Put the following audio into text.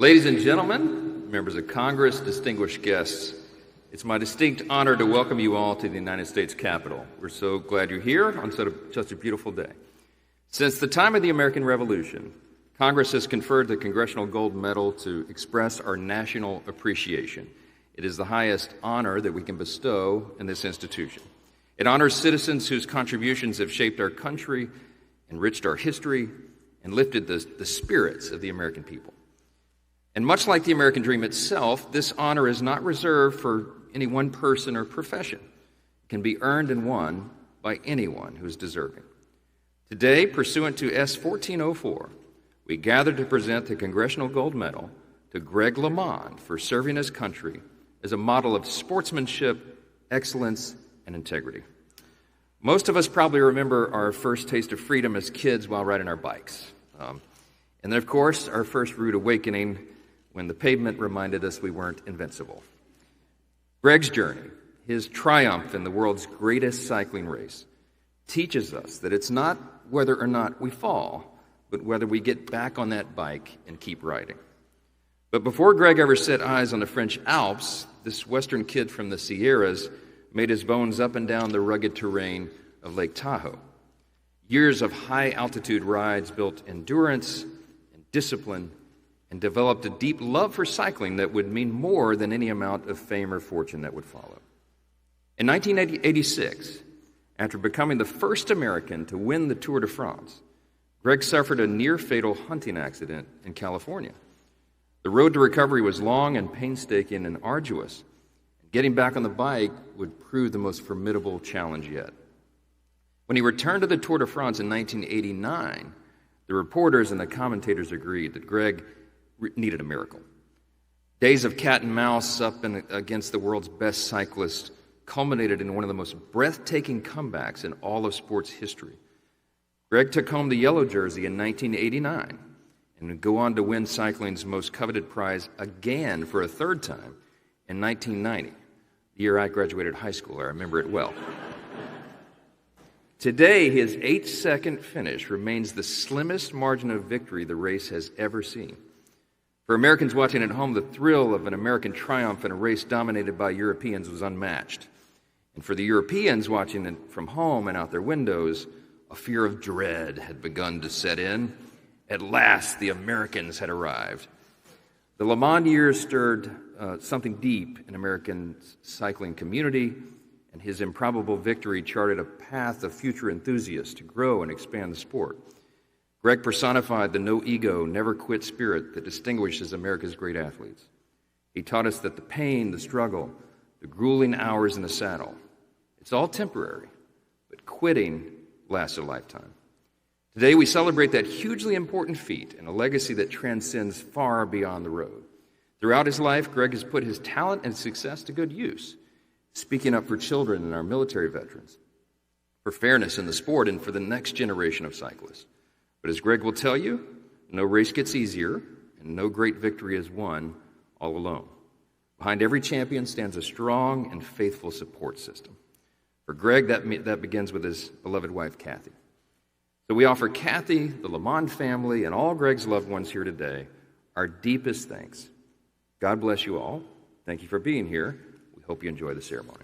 Ladies and gentlemen, members of Congress, distinguished guests, it's my distinct honor to welcome you all to the United States Capitol. We're so glad you're here on such a beautiful day. Since the time of the American Revolution, Congress has conferred the Congressional Gold Medal to express our national appreciation. It is the highest honor that we can bestow in this institution. It honors citizens whose contributions have shaped our country, enriched our history, and lifted the spirits of the American people. And much like the American dream itself, this honor is not reserved for any one person or profession. It can be earned and won by anyone who is deserving. Today, pursuant to S. 1404, we gather to present the Congressional Gold Medal to Greg LaMond for serving his country as a model of sportsmanship, excellence, and integrity. Most of us probably remember our first taste of freedom as kids while riding our bikes. And then, of course, our first rude awakening when the pavement reminded us we weren't invincible. Greg's journey, his triumph in the world's greatest cycling race, teaches us that it's not whether or not we fall, but whether we get back on that bike and keep riding. But before Greg ever set eyes on the French Alps, this Western kid from the Sierras made his bones up and down the rugged terrain of Lake Tahoe. Years of high-altitude rides built endurance and discipline and developed a deep love for cycling that would mean more than any amount of fame or fortune that would follow. In 1986, after becoming the first American to win the Tour de France, Greg suffered a near-fatal hunting accident in California. The road to recovery was long and painstaking and arduous. Getting back on the bike would prove the most formidable challenge yet. When he returned to the Tour de France in 1989, the reporters and the commentators agreed that Greg needed a miracle. Days of cat and mouse up against the world's best cyclist culminated in one of the most breathtaking comebacks in all of sports history. Greg took home the yellow jersey in 1989 and would go on to win cycling's most coveted prize again for a third time in 1990, the year I graduated high school. I remember it well. Today, his 8-second finish remains the slimmest margin of victory the race has ever seen. For Americans watching at home, the thrill of an American triumph in a race dominated by Europeans was unmatched. And for the Europeans watching it from home and out their windows, a fear of dread had begun to set in. At last, the Americans had arrived. The LaMond years stirred something deep in American cycling community, and his improbable victory charted a path of future enthusiasts to grow and expand the sport. Greg personified the no-ego, never-quit spirit that distinguishes America's great athletes. He taught us that the pain, the struggle, the grueling hours in the saddle, it's all temporary, but quitting lasts a lifetime. Today, we celebrate that hugely important feat and a legacy that transcends far beyond the road. Throughout his life, Greg has put his talent and success to good use, speaking up for children and our military veterans, for fairness in the sport, and for the next generation of cyclists. But as Greg will tell you, no race gets easier, and no great victory is won all alone. Behind every champion stands a strong and faithful support system. For Greg, that begins with his beloved wife, Kathy. So we offer Kathy, the LaMond family, and all Greg's loved ones here today our deepest thanks. God bless you all. Thank you for being here. We hope you enjoy the ceremony.